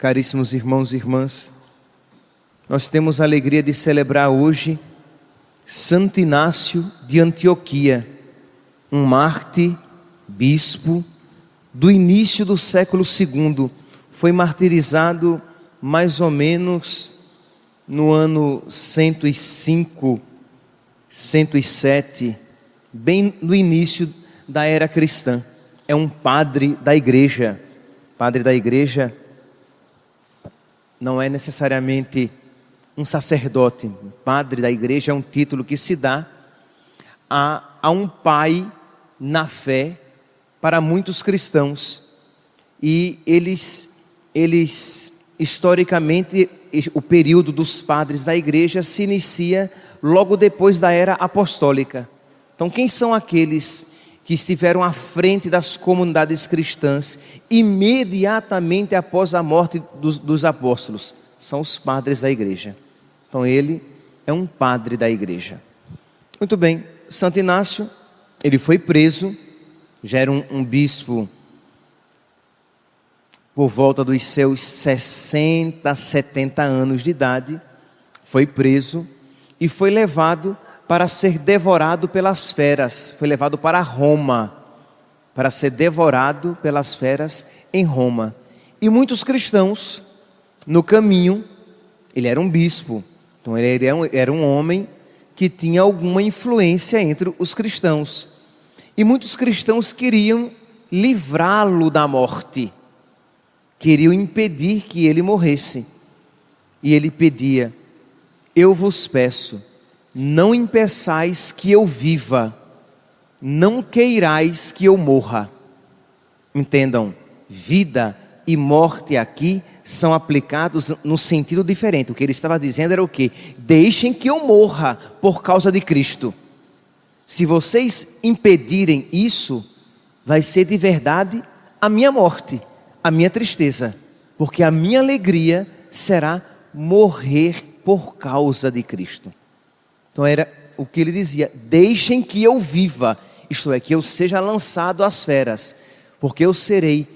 Caríssimos irmãos e irmãs, nós temos a alegria de celebrar hoje Santo Inácio de Antioquia, um mártir, bispo, do início do século II. Foi martirizado mais ou menos no ano 105, 107, bem no início da era cristã. É um padre da igreja. Padre da igreja não é necessariamente um sacerdote. Padre da igreja é um título que se dá a um pai na fé para muitos cristãos. E eles historicamente, o período dos padres da igreja se inicia logo depois da era apostólica. Então, quem são aqueles que estiveram à frente das comunidades cristãs imediatamente após a morte dos apóstolos? São os padres da igreja. Então ele é um padre da igreja. Muito bem, Santo Inácio, ele foi preso, já era um bispo por volta dos seus 60, 70 anos de idade, foi preso e foi levado para ser devorado pelas feras. Foi levado para Roma, para ser devorado pelas feras em Roma. E muitos cristãos, no caminho, ele era um bispo, então ele era um homem que tinha alguma influência entre os cristãos. E muitos cristãos queriam livrá-lo da morte, queriam impedir que ele morresse. E ele pedia: eu vos peço, não impeçais que eu viva, não queirais que eu morra. Entendam, vida e morte aqui são aplicados no sentido diferente. O que ele estava dizendo era o quê? Deixem que eu morra por causa de Cristo. Se vocês impedirem isso, vai ser de verdade a minha morte, a minha tristeza, porque a minha alegria será morrer por causa de Cristo. Então era o que ele dizia: deixem que eu viva, isto é, que eu seja lançado às feras, porque eu serei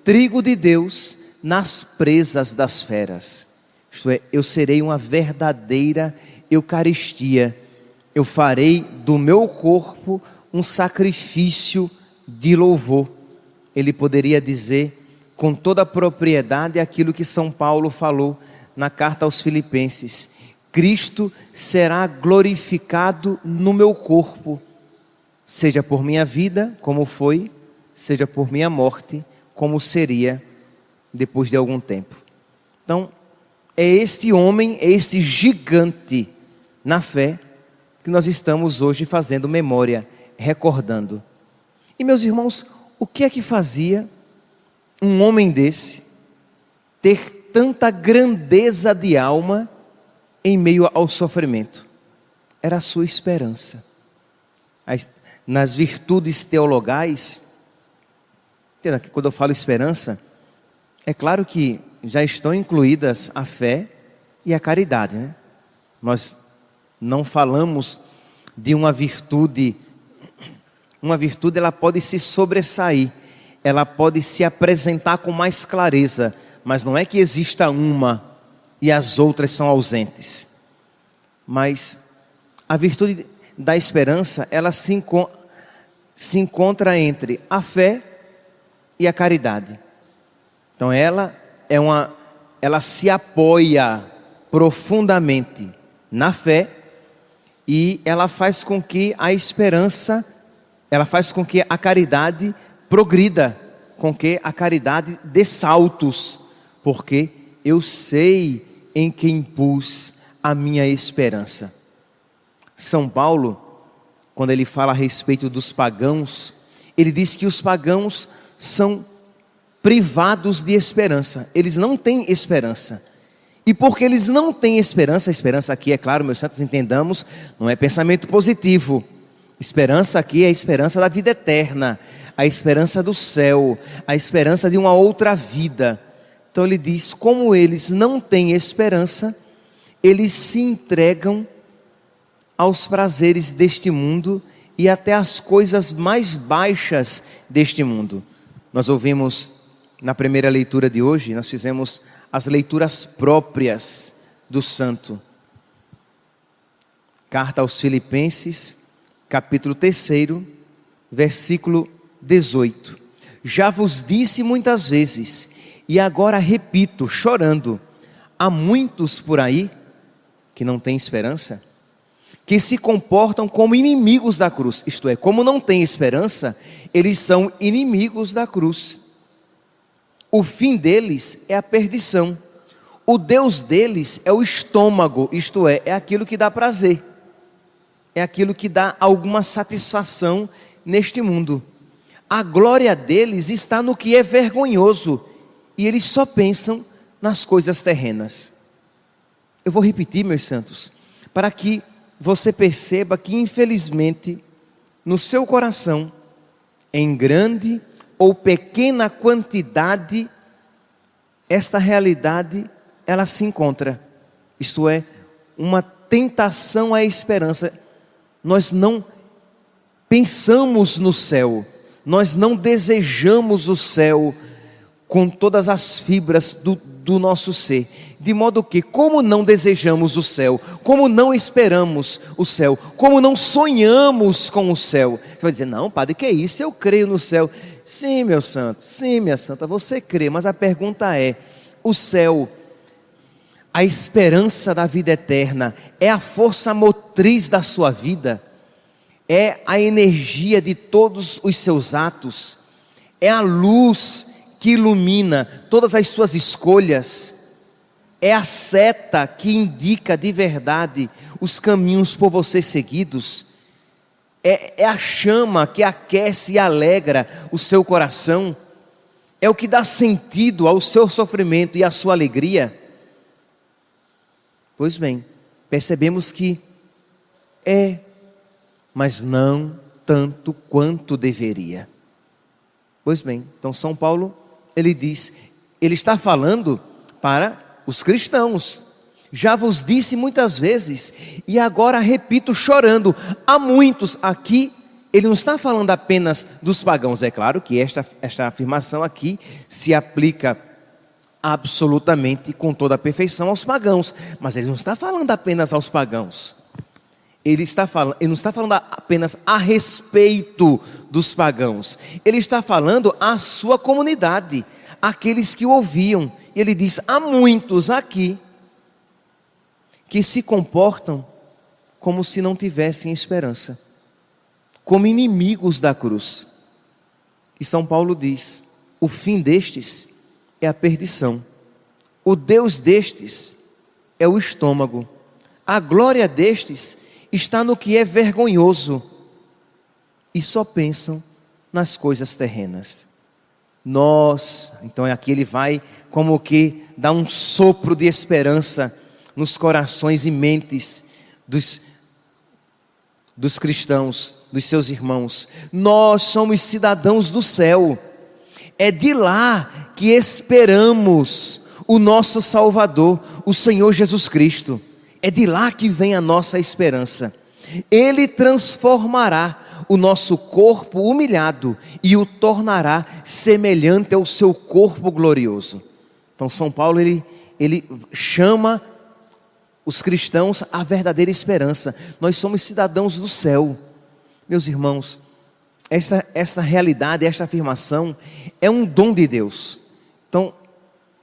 trigo de Deus nas presas das feras. Isto é, eu serei uma verdadeira Eucaristia. Eu farei do meu corpo um sacrifício de louvor. Ele poderia dizer com toda a propriedade aquilo que São Paulo falou na carta aos Filipenses: Cristo será glorificado no meu corpo, seja por minha vida, como foi, seja por minha morte, como seria depois de algum tempo. Então, é este homem, é este gigante na fé que nós estamos hoje fazendo memória, recordando. E meus irmãos, o que é que fazia um homem desse ter tanta grandeza de alma em meio ao sofrimento? Era a sua esperança. Nas virtudes teologais, entenda que quando eu falo esperança, é claro que já estão incluídas a fé e a caridade, né? Nós não falamos de uma virtude ela pode se sobressair, ela pode se apresentar com mais clareza, mas não é que exista uma e as outras são ausentes. Mas a virtude da esperança, ela se encontra entre a fé e a caridade. Então ela se apoia profundamente na fé e ela faz com que a esperança, ela faz com que a caridade progrida, com que a caridade dê saltos, porque eu sei em quem pus a minha esperança. São Paulo, quando ele fala a respeito dos pagãos, ele diz que os pagãos são privados de esperança, eles não têm esperança. E porque eles não têm esperança, a esperança aqui, é claro, meus santos, entendamos, não é pensamento positivo. Esperança aqui é a esperança da vida eterna, a esperança do céu, a esperança de uma outra vida. Então ele diz, como eles não têm esperança, eles se entregam aos prazeres deste mundo e até às coisas mais baixas deste mundo. Nós ouvimos na primeira leitura de hoje, nós fizemos as leituras próprias do santo. Carta aos Filipenses, capítulo 3, versículo 18. Já vos disse muitas vezes, e agora repito, chorando, há muitos por aí que não têm esperança, que se comportam como inimigos da cruz. Isto é, como não têm esperança, eles são inimigos da cruz. O fim deles é a perdição. O Deus deles é o estômago, isto é aquilo que dá prazer. É aquilo que dá alguma satisfação neste mundo. A glória deles está no que é vergonhoso, e eles só pensam nas coisas terrenas. Eu vou repetir, meus santos, para que você perceba que, infelizmente, no seu coração, em grande ou pequena quantidade, esta realidade, ela se encontra. Isto é, uma tentação à esperança. Nós não pensamos no céu, nós não desejamos o céu com todas as fibras do nosso ser. De modo que, como não desejamos o céu, como não esperamos o céu, como não sonhamos com o céu. Você vai dizer, não, padre, que é isso? Eu creio no céu. Sim, meu santo, sim, minha santa, você crê, mas a pergunta é, o céu, a esperança da vida eterna, é a força motriz da sua vida? É a energia de todos os seus atos? É a luz que ilumina todas as suas escolhas? É a seta que indica de verdade os caminhos por você seguidos? É a chama que aquece e alegra o seu coração? É o que dá sentido ao seu sofrimento e à sua alegria? Pois bem, percebemos que é, mas não tanto quanto deveria. Pois bem, então São Paulo, ele diz, ele está falando para os cristãos. Já vos disse muitas vezes, e agora repito chorando, há muitos. Aqui, ele não está falando apenas dos pagãos. É claro que esta afirmação aqui se aplica absolutamente com toda a perfeição aos pagãos, mas ele não está falando apenas aos pagãos. Ele não está falando apenas a respeito dos pagãos. Ele está falando à sua comunidade, aqueles que o ouviam. E ele diz, há muitos aqui que se comportam como se não tivessem esperança, como inimigos da cruz. E São Paulo diz, o fim destes é a perdição. O Deus destes é o estômago. A glória destes está no que é vergonhoso. E só pensam nas coisas terrenas. Então aqui ele vai como que dar um sopro de esperança nos corações e mentes dos cristãos, dos seus irmãos. Nós somos cidadãos do céu. É de lá que esperamos o nosso Salvador, o Senhor Jesus Cristo. É de lá que vem a nossa esperança. Ele transformará o nosso corpo humilhado e o tornará semelhante ao seu corpo glorioso. Então São Paulo, ele chama os cristãos à verdadeira esperança. Nós somos cidadãos do céu. Meus irmãos, esta realidade, esta afirmação é um dom de Deus. Então,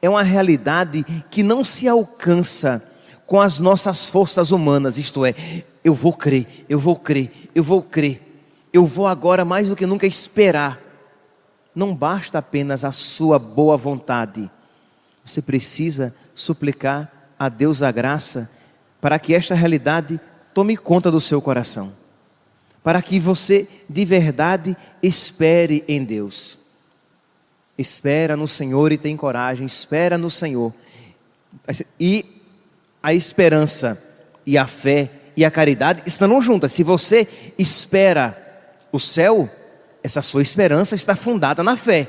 é uma realidade que não se alcança com as nossas forças humanas, isto é, eu vou crer, eu vou crer, eu vou crer, eu vou agora mais do que nunca esperar. Não basta apenas a sua boa vontade, você precisa suplicar a Deus a graça para que esta realidade tome conta do seu coração, para que você de verdade espere em Deus. Espera no Senhor e tem coragem, espera no Senhor. E a esperança e a fé e a caridade estão juntas. Se você espera o céu, essa sua esperança está fundada na fé,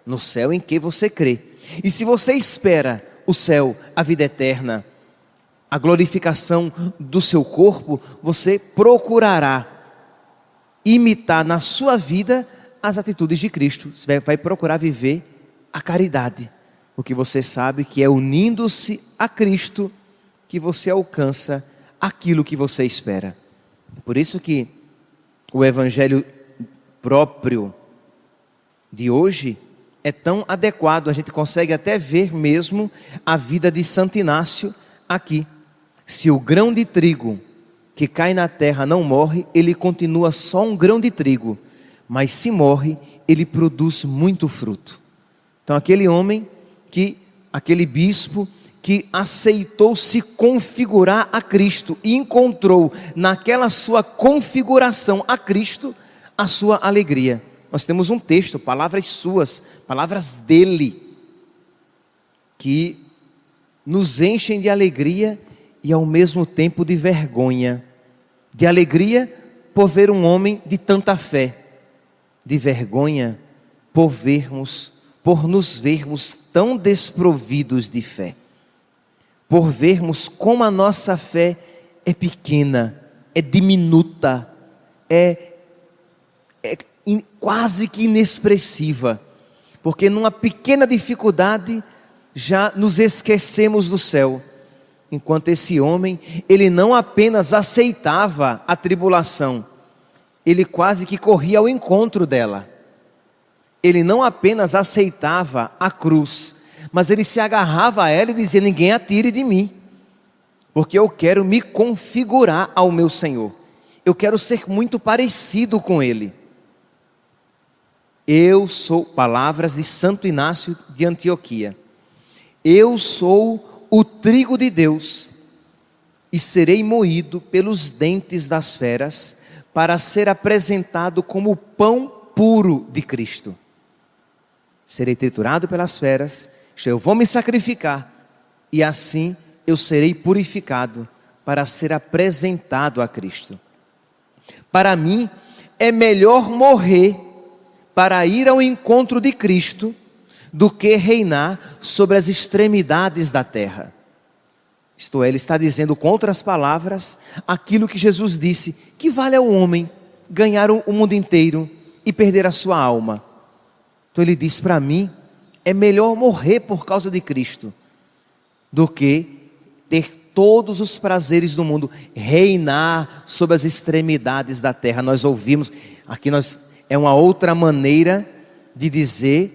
no céu em que você crê. E se você espera o céu, a vida eterna, a glorificação do seu corpo, você procurará imitar na sua vida as atitudes de Cristo. Você vai procurar viver a caridade, porque você sabe que é unindo-se a Cristo que você alcança aquilo que você espera. Por isso que o evangelho próprio de hoje é tão adequado, a gente consegue até ver mesmo a vida de Santo Inácio aqui. Se o grão de trigo que cai na terra não morre, ele continua só um grão de trigo, mas se morre, ele produz muito fruto. Então aquele bispo que aceitou se configurar a Cristo e encontrou naquela sua configuração a Cristo a sua alegria. Nós temos um texto, palavras suas, palavras dele, que nos enchem de alegria e ao mesmo tempo de vergonha. De alegria por ver um homem de tanta fé, de vergonha por nos vermos tão desprovidos de fé, por vermos como a nossa fé é pequena, é diminuta, é quase que inexpressiva, porque numa pequena dificuldade já nos esquecemos do céu, enquanto esse homem, ele não apenas aceitava a tribulação, ele quase que corria ao encontro dela. Ele não apenas aceitava a cruz, mas ele se agarrava a ela e dizia: ninguém atire de mim, porque eu quero me configurar ao meu Senhor, eu quero ser muito parecido com Ele. Eu sou, palavras de Santo Inácio de Antioquia, eu sou o trigo de Deus e serei moído pelos dentes das feras para ser apresentado como o pão puro de Cristo. Serei triturado pelas feras, eu vou me sacrificar e assim eu serei purificado para ser apresentado a Cristo. Para mim é melhor morrer para ir ao encontro de Cristo do que reinar sobre as extremidades da terra. Isto é, ele está dizendo com outras palavras aquilo que Jesus disse: que vale ao homem ganhar o mundo inteiro e perder a sua alma. Então ele diz: para mim é melhor morrer por causa de Cristo do que ter todos os prazeres do mundo, reinar sobre as extremidades da terra. Nós ouvimos, aqui é uma outra maneira de dizer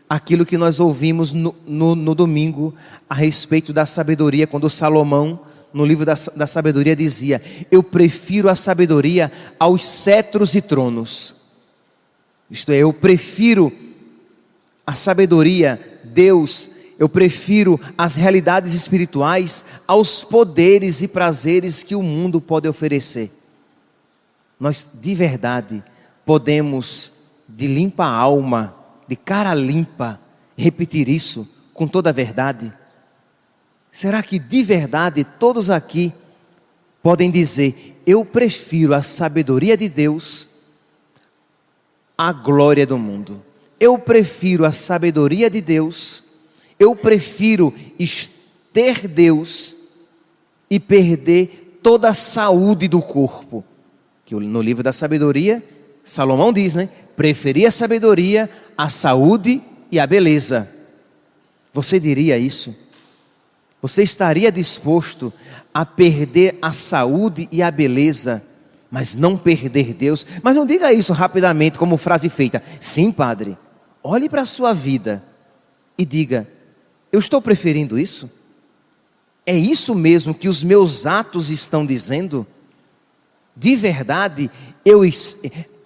aquilo que nós ouvimos no domingo a respeito da sabedoria, quando Salomão, no livro da sabedoria, dizia: eu prefiro a sabedoria aos cetros e tronos. Isto é, eu prefiro a sabedoria, Deus, eu prefiro as realidades espirituais aos poderes e prazeres que o mundo pode oferecer. Nós de verdade podemos, de limpa alma, de cara limpa, repetir isso com toda a verdade? Será que de verdade todos aqui podem dizer: eu prefiro a sabedoria de Deus à glória do mundo? Eu prefiro a sabedoria de Deus, eu prefiro ter Deus e perder toda a saúde do corpo. Que no livro da sabedoria, Salomão diz, né? Preferir a sabedoria à saúde e à beleza. Você diria isso? Você estaria disposto a perder a saúde e a beleza, mas não perder Deus? Mas não diga isso rapidamente como frase feita. Sim, padre. Olhe para a sua vida e diga: eu estou preferindo isso? É isso mesmo que os meus atos estão dizendo? De verdade,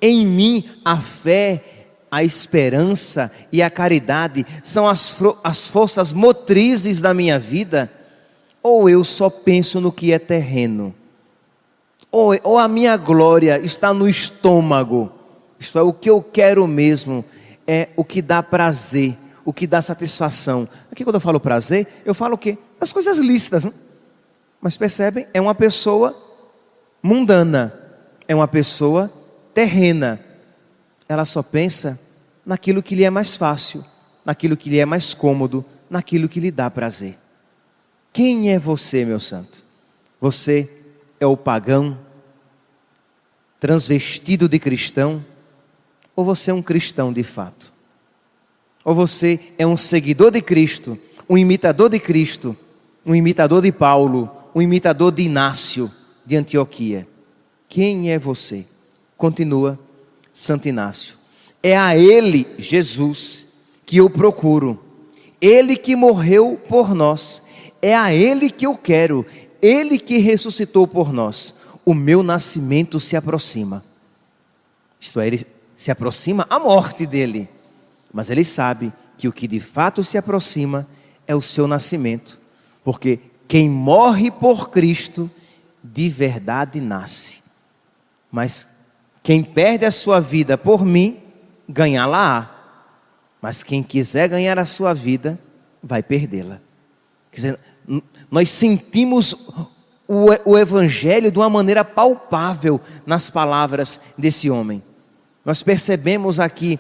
em mim a fé, a esperança e a caridade são as forças motrizes da minha vida? Ou eu só penso no que é terreno? Ou a minha glória está no estômago? Isto é, o que eu quero mesmo é o que dá prazer, o que dá satisfação. Aqui quando eu falo prazer, eu falo o quê? As coisas lícitas, né? Mas percebem? É uma pessoa mundana, é uma pessoa terrena. Ela só pensa naquilo que lhe é mais fácil, naquilo que lhe é mais cômodo, naquilo que lhe dá prazer. Quem é você, meu santo? Você é o pagão transvestido de cristão? Ou você é um cristão de fato? Ou você é um seguidor de Cristo, um imitador de Cristo, um imitador de Paulo, um imitador de Inácio de Antioquia? Quem é você? Continua Santo Inácio. É a Ele, Jesus, que eu procuro. Ele que morreu por nós. É a Ele que eu quero. Ele que ressuscitou por nós. O meu nascimento se aproxima. Isto é, ele se aproxima a morte dele. Mas ele sabe que o que de fato se aproxima é o seu nascimento. Porque quem morre por Cristo, de verdade nasce. Mas quem perde a sua vida por mim, ganhá-la-á. Mas quem quiser ganhar a sua vida, vai perdê-la. Quer dizer, nós sentimos o Evangelho de uma maneira palpável nas palavras desse homem. Nós percebemos aqui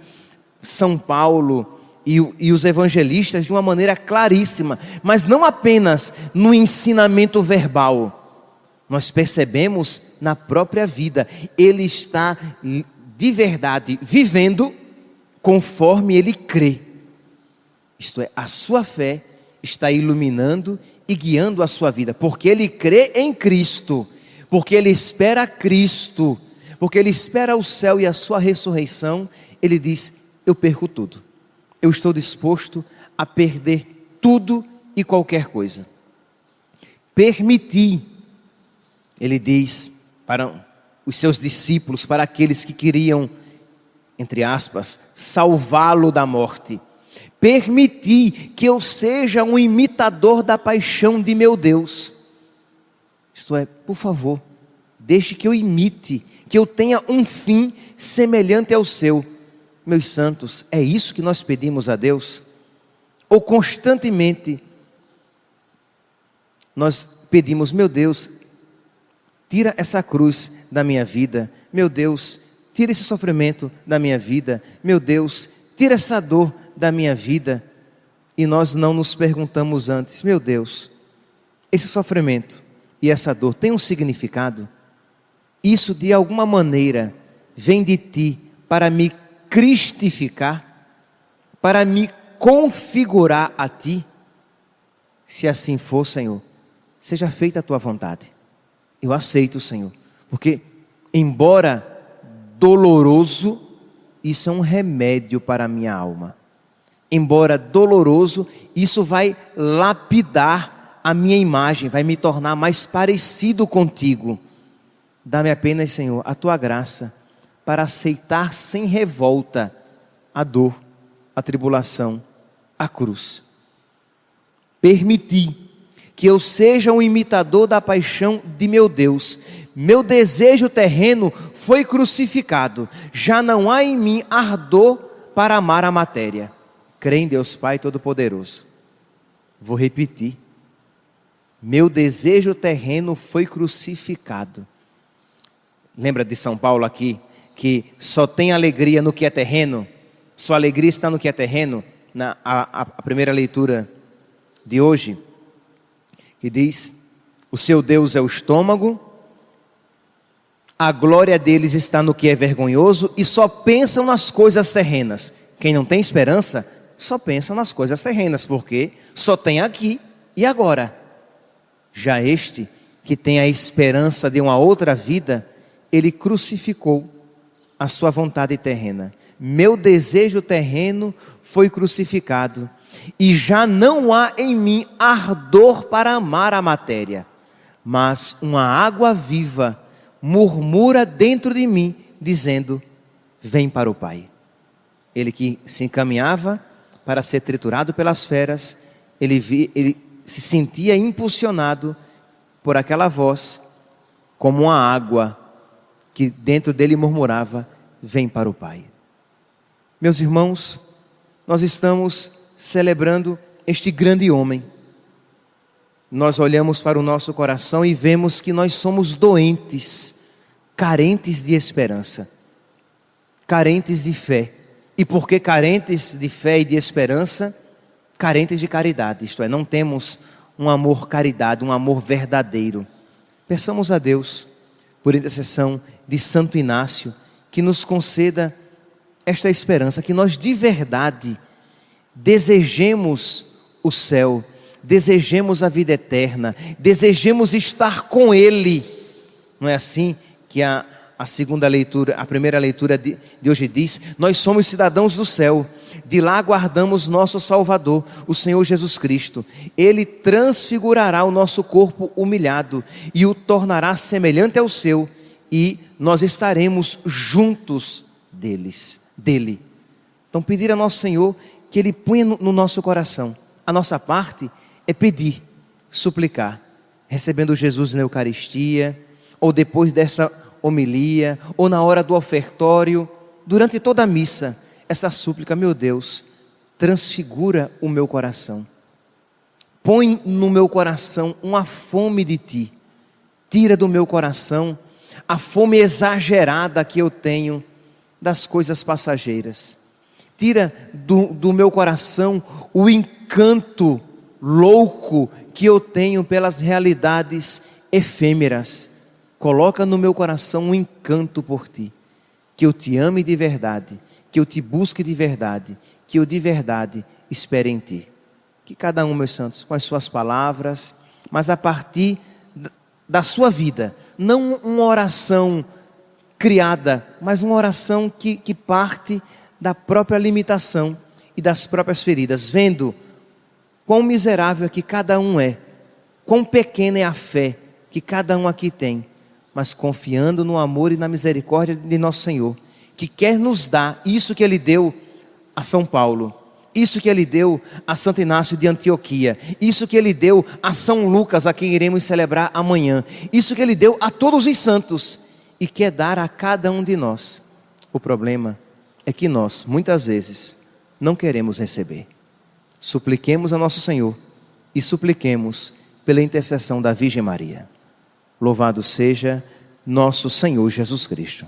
São Paulo e os evangelistas de uma maneira claríssima, mas não apenas no ensinamento verbal. Nós percebemos na própria vida, ele está de verdade vivendo conforme ele crê. Isto é, a sua fé está iluminando e guiando a sua vida, porque ele crê em Cristo, porque ele espera Cristo, porque ele espera o céu e a sua ressurreição. Ele diz: eu perco tudo, eu estou disposto a perder tudo e qualquer coisa. Permiti, ele diz para os seus discípulos, para aqueles que queriam, entre aspas, salvá-lo da morte. Permiti que eu seja um imitador da paixão de meu Deus. Isto é, por favor, deixe que eu imite, que eu tenha um fim semelhante ao seu. Meus santos, é isso que nós pedimos a Deus? Ou constantemente nós pedimos: meu Deus, tira essa cruz da minha vida. Meu Deus, tira esse sofrimento da minha vida. Meu Deus, tira essa dor da minha vida. E nós não nos perguntamos antes: meu Deus, esse sofrimento e essa dor tem um significado? Isso de alguma maneira vem de ti para me cristificar, para me configurar a ti? Se assim for, Senhor, seja feita a tua vontade. Eu aceito, Senhor, porque embora doloroso, isso é um remédio para a minha alma. Embora doloroso, isso vai lapidar a minha imagem, vai me tornar mais parecido contigo. Dá-me apenas, Senhor, a tua graça para aceitar sem revolta a dor, a tribulação, a cruz. Permiti que eu seja um imitador da paixão de meu Deus. Meu desejo terreno foi crucificado. Já não há em mim ardor para amar a matéria. Crê em Deus Pai Todo-Poderoso. Vou repetir. Meu desejo terreno foi crucificado. Lembra de São Paulo aqui? Que só tem alegria no que é terreno? Sua alegria está no que é terreno? A primeira leitura de hoje, que diz: o seu Deus é o estômago, a glória deles está no que é vergonhoso, e só pensam nas coisas terrenas. Quem não tem esperança, só pensa nas coisas terrenas, porque só tem aqui e agora. Já este, que tem a esperança de uma outra vida, ele crucificou a sua vontade terrena. Meu desejo terreno foi crucificado, e já não há em mim ardor para amar a matéria, mas uma água viva murmura dentro de mim, dizendo: vem para o Pai. Ele que se encaminhava para ser triturado pelas feras, ele se sentia impulsionado por aquela voz, como uma água que dentro dele murmurava: vem para o Pai. Meus irmãos, nós estamos celebrando este grande homem. Nós olhamos para o nosso coração e vemos que nós somos doentes, carentes de esperança, carentes de fé. E porque carentes de fé e de esperança, carentes de caridade, isto é, não temos um amor caridade, um amor verdadeiro. Peçamos a Deus, por intercessão de Santo Inácio, que nos conceda esta esperança, que nós de verdade desejemos o céu, desejemos a vida eterna, desejemos estar com Ele. Não é assim que a segunda leitura, a primeira leitura de hoje diz: nós somos cidadãos do céu, de lá aguardamos nosso Salvador, o Senhor Jesus Cristo. Ele transfigurará o nosso corpo humilhado e o tornará semelhante ao seu, e nós estaremos juntos dele. Então pedir a nosso Senhor que Ele ponha no nosso coração. A nossa parte é pedir, suplicar, recebendo Jesus na Eucaristia, ou depois dessa homilia, ou na hora do ofertório, durante toda a missa, essa súplica: meu Deus, transfigura o meu coração, põe no meu coração uma fome de Ti, tira do meu coração a fome exagerada que eu tenho das coisas passageiras, tira do meu coração o encanto louco que eu tenho pelas realidades efêmeras. Coloca no meu coração um encanto por Ti, que eu Te ame de verdade, que eu Te busque de verdade, que eu de verdade espere em Ti. Que cada um, meus santos, com as suas palavras, mas a partir da sua vida, não uma oração criada, mas uma oração que parte da própria limitação e das próprias feridas, vendo quão miserável que cada um é, quão pequena é a fé que cada um aqui tem, mas confiando no amor e na misericórdia de nosso Senhor, que quer nos dar isso que Ele deu a São Paulo, isso que Ele deu a Santo Inácio de Antioquia, isso que Ele deu a São Lucas, a quem iremos celebrar amanhã, isso que Ele deu a todos os santos, e quer dar a cada um de nós. O problema é que nós, muitas vezes, não queremos receber. Supliquemos a nosso Senhor e supliquemos pela intercessão da Virgem Maria. Louvado seja nosso Senhor Jesus Cristo.